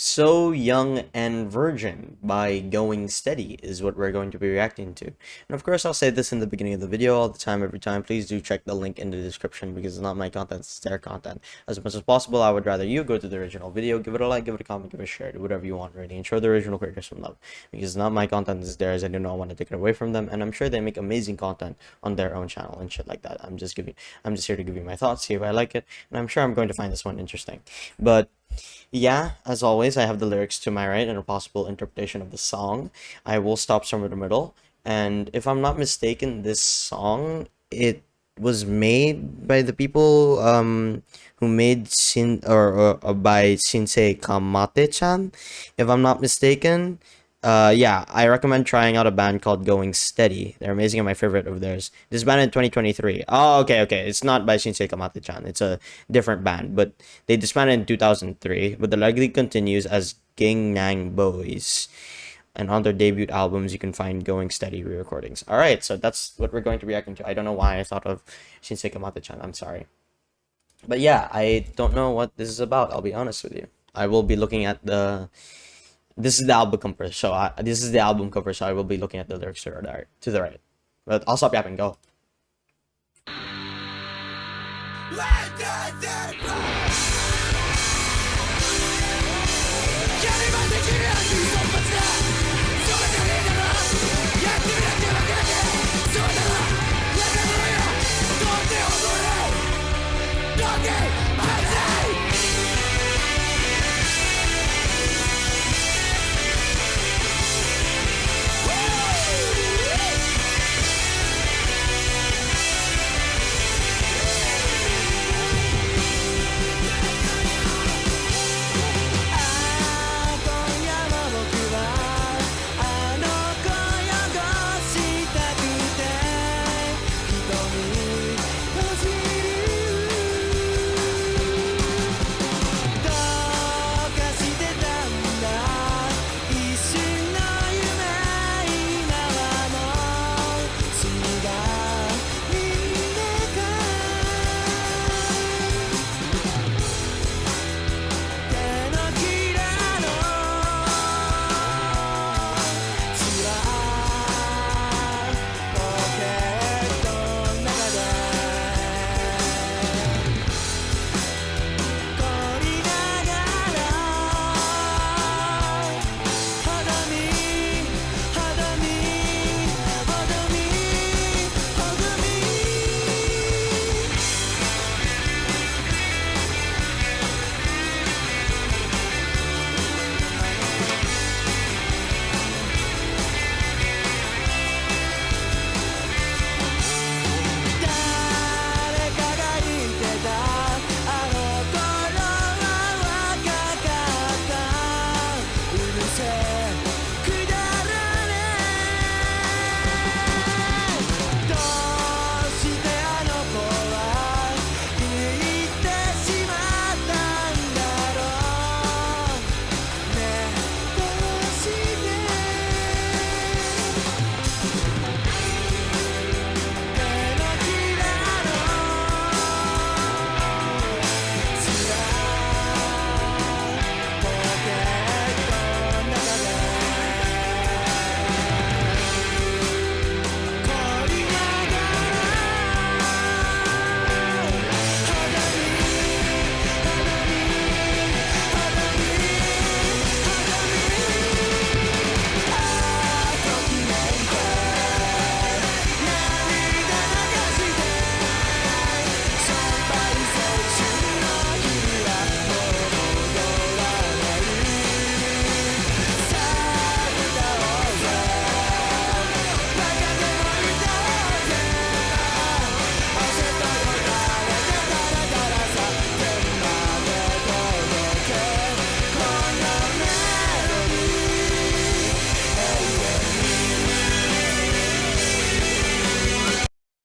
So Young and Virgin by Going Steady is what we're going to be reacting to. And of course, I'll say this in the beginning of the video all the time, every time. Please do check the link in the description because it's not my content, it's their content. As much as possible, I would rather you go to the original video, give it a like, give it a comment, give it a share, do whatever you want, really, and show the original creators some love. Because it's not my content, it's theirs. I do not want to take it away from them, and I'm sure they make amazing content on their own channel and shit like that. I'm just here to give you my thoughts, see if I like it, and I'm sure I'm going to find this one interesting. But yeah, as always, I have the lyrics to my right and a possible interpretation of the song. I will stop somewhere in the middle. And if I'm not mistaken, this song, it was made by the people who made by Shinsei Kamate-chan, if I'm not mistaken. Yeah, I recommend trying out a band called Going Steady. They're amazing and my favorite of theirs. This band in 2023. Oh, okay. It's not by Shinsei Kamate-chan. It's a different band, but they disbanded in 2003. But the legacy continues as Gangnam Boys. And on their debut albums, you can find Going Steady re-recordings. Alright, so that's what we're going to be reacting to. I don't know why I thought of Shinsei Kamate-chan. I'm sorry. But yeah, I don't know what this is about. I'll be honest with you. I will be looking at the... This is the album cover, so I will be looking at the lyrics to the right. But I'll stop yapping. Go.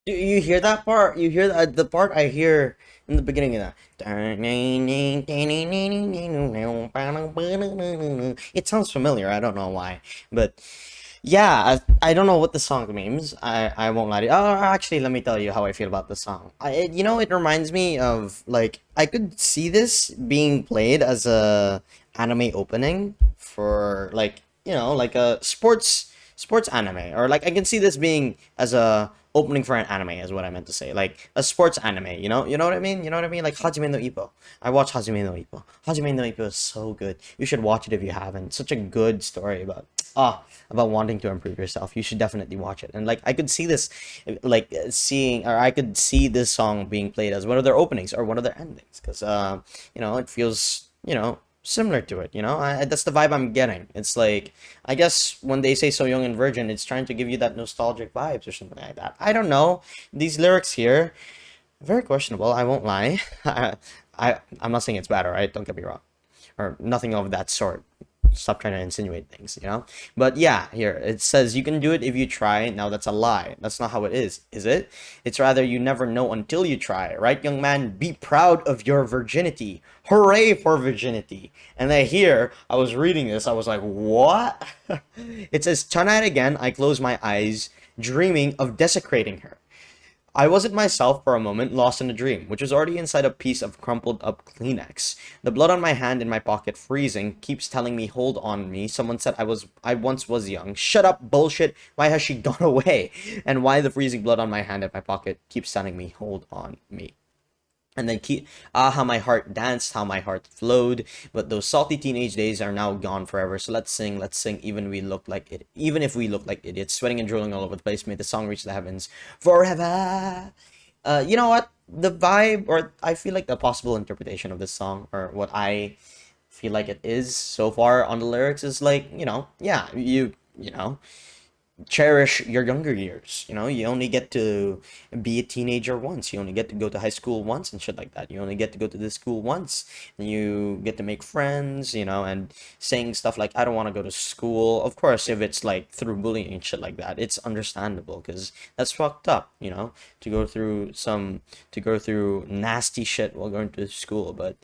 You hear that part? You hear the part I hear in the beginning of that. It sounds familiar. I don't know why, but yeah, I don't know what the song means. I won't lie to you. Oh, actually, let me tell you how I feel about the song. It reminds me of, like, I could see this being played as anime opening for like, like a sports anime, or like I can see this being as a opening for an anime is what I meant to say, like a sports anime. You know what I mean. You know what I mean. Like Hajime no Ippo. I watch Hajime no Ippo. Hajime no Ippo is so good. You should watch it if you haven't. Such a good story about wanting to improve yourself. You should definitely watch it. And like I could see this, like seeing, or I could see this song being played as one of their openings or one of their endings, because it feels similar to it. That's the vibe I'm getting. It's like, I guess when they say so young and virgin, it's trying to give you that nostalgic vibes or something like that. I don't know. These lyrics here, very questionable. I won't lie. I'm not saying it's bad, alright? Don't get me wrong, or nothing of that sort. Stop trying to insinuate things. But yeah, here it says you can do it if you try. Now that's a lie. That's not how it is it? It's rather you never know until you try, right, young man? Be proud of your virginity. Hooray for virginity. And then here, I was reading this, I was like, what? It says, tonight again, I close my eyes, dreaming of desecrating her. I wasn't myself for a moment, lost in a dream, which was already inside a piece of crumpled up Kleenex. The blood on my hand in my pocket freezing keeps telling me, hold on me. Someone said I once was young. Shut up, bullshit. Why has she gone away? And why the freezing blood on my hand in my pocket keeps telling me, hold on me. And then how my heart danced, how my heart flowed, but those salty teenage days are now gone forever. So let's sing, even if we look like idiots, sweating and drooling all over the place. May the song reach the heavens forever. You know what? The vibe, or I feel like the possible interpretation of this song, or what I feel like it is so far on the lyrics, is like, yeah, you cherish your younger years. You only get to be a teenager once. You only get to go to high school once and shit like that. You only get to go to this school once, and you get to make friends, and saying stuff like, I don't want to go to school. Of course, if it's like through bullying and shit like that, it's understandable, because that's fucked up, to go through nasty shit while going to school. But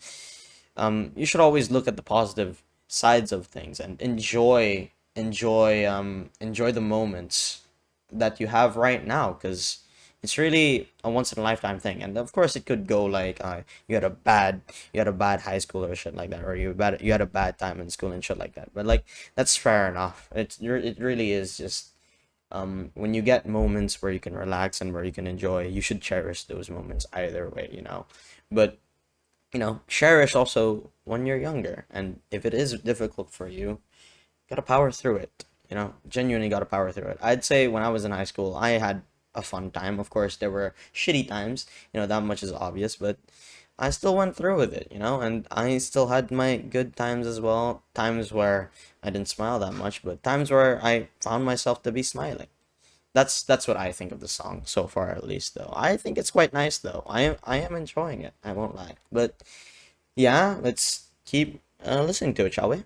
you should always look at the positive sides of things and enjoy the moments that you have right now, because it's really a once in a lifetime thing. And of course it could go like, you had a bad high school or shit like that, or you had a bad time in school and shit like that, but like, that's fair enough. It really is just, when you get moments where you can relax and where you can enjoy, you should cherish those moments either way. But cherish also when you're younger, and if it is difficult for you, gotta power through it. Genuinely gotta power through it. I'd say when I was in high school, I had a fun time. Of course, there were shitty times, that much is obvious, but I still went through with it, and I still had my good times as well. Times where I didn't smile that much, but times where I found myself to be smiling. That's what I think of the song so far, at least, though. I think it's quite nice, though. I am enjoying it, I won't lie. But yeah, let's keep listening to it, shall we?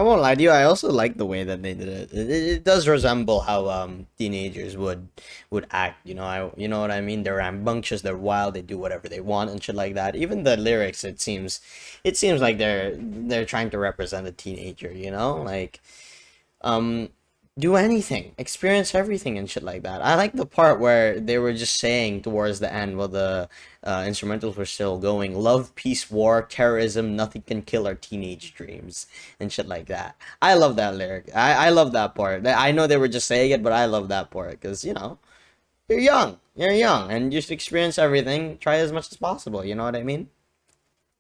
I won't lie to you. I also like the way that they did it. It does resemble how teenagers would act. You know what I mean. They're rambunctious. They're wild. They do whatever they want and shit like that. Even the lyrics, it seems like they're trying to represent a teenager. Like um do anything, experience everything and shit like that. I like the part where they were just saying towards the end while the instrumentals were still going, love, peace, war, terrorism, nothing can kill our teenage dreams and shit like that. I love that lyric. I love that part. I know they were just saying it, but I love that part because you're young and just experience everything, try as much as possible, you know what I mean?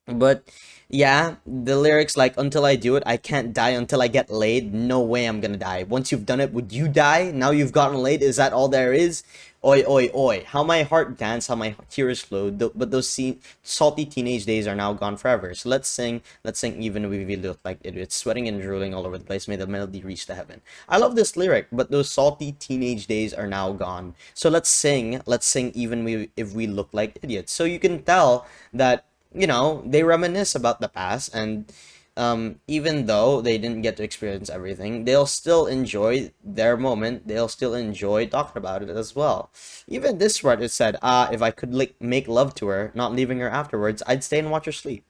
But yeah, the lyrics like until I do it, I can't die until I get laid. No way I'm gonna die. Once you've done it, would you die? Now you've gotten laid, is that all there is? Oi, oi, oi. How my heart danced, how my tears flowed. But those salty teenage days are now gone forever. So let's sing even if we look like idiots, sweating and drooling all over the place. May the melody reach to heaven. I love this lyric, but those salty teenage days are now gone. So let's sing even if we look like idiots. So you can tell that they reminisce about the past, and even though they didn't get to experience everything, they'll still enjoy their moment. They'll still enjoy talking about it as well. Even this part, it said, if I could make love to her, not leaving her afterwards, I'd stay and watch her sleep.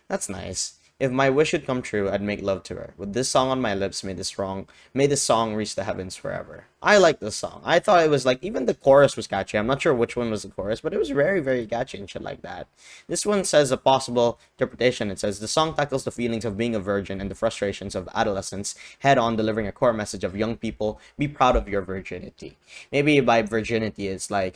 That's nice. If my wish should come true, I'd make love to her. With this song on my lips, may this song reach the heavens forever. I like this song. I thought it was like, even the chorus was catchy. I'm not sure which one was the chorus, but it was very, very catchy and shit like that. This one says a possible interpretation. It says, the song tackles the feelings of being a virgin and the frustrations of adolescence head on, delivering a core message of young people, be proud of your virginity. Maybe by virginity, it's like,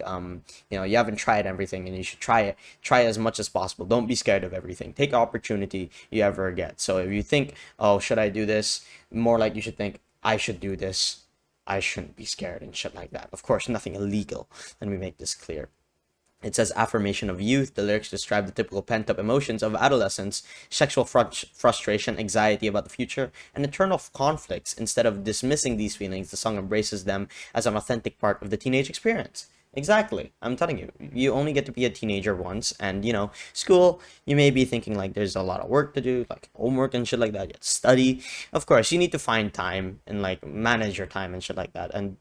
you haven't tried everything and you should try it. Try as much as possible. Don't be scared of everything. Take opportunity you ever get. So if you think, oh, should I do this? More like you should think, I should do this. I shouldn't be scared and shit like that. Of course, nothing illegal. Let me make this clear. It says affirmation of youth. The lyrics describe the typical pent-up emotions of adolescence, sexual frustration, anxiety about the future, and internal conflicts. Instead of dismissing these feelings, the song embraces them as an authentic part of the teenage experience. Exactly. I'm telling you, you only get to be a teenager once, and school, you may be thinking like there's a lot of work to do, like homework and shit like that. You have to study. Of course, you need to find time and like manage your time and shit like that. And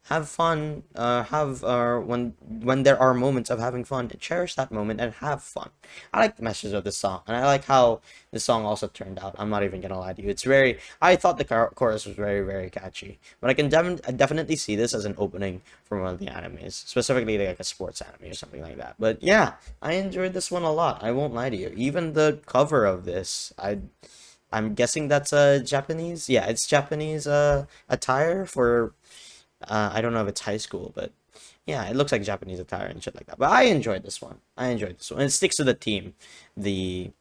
have fun, have when there are moments of having fun, cherish that moment and have fun. I like the message of this song, and I like how the song also turned out. I'm not even gonna lie to you, I thought the chorus was very, very catchy, but I can definitely see this as an opening for one of the animes, specifically like a sports anime or something like that. But yeah, I enjoyed this one a lot, I won't lie to you. Even the cover of this, I'm guessing that's a Japanese, yeah, it's Japanese attire for I don't know if it's high school, but yeah, it looks like Japanese attire and shit like that. But I enjoyed this one. I enjoyed this one. And it sticks to the theme, the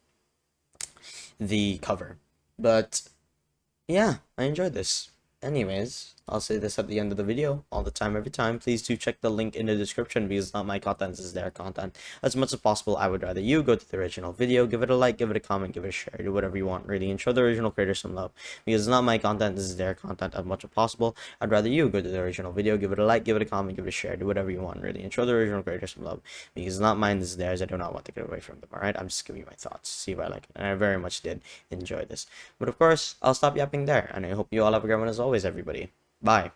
cover. But yeah, I enjoyed this. Anyways, I'll say this at the end of the video all the time, every time. Please do check the link in the description because it's not my content, this is their content. As much as possible, I would rather you go to the original video, give it a like, give it a comment, give it a share, do whatever you want, really, and show the original creators some love. Because it's not my content, this is their content. As much as possible, I'd rather you go to the original video, give it a like, give it a comment, give it a share, do whatever you want, really, and show the original creators some love. Because it's not mine, this is theirs. I do not want to get away from them, alright? I'm just giving you my thoughts, see if I like it. And I very much did enjoy this. But of course, I'll stop yapping there, and I hope you all have a great one as always, everybody. Bye.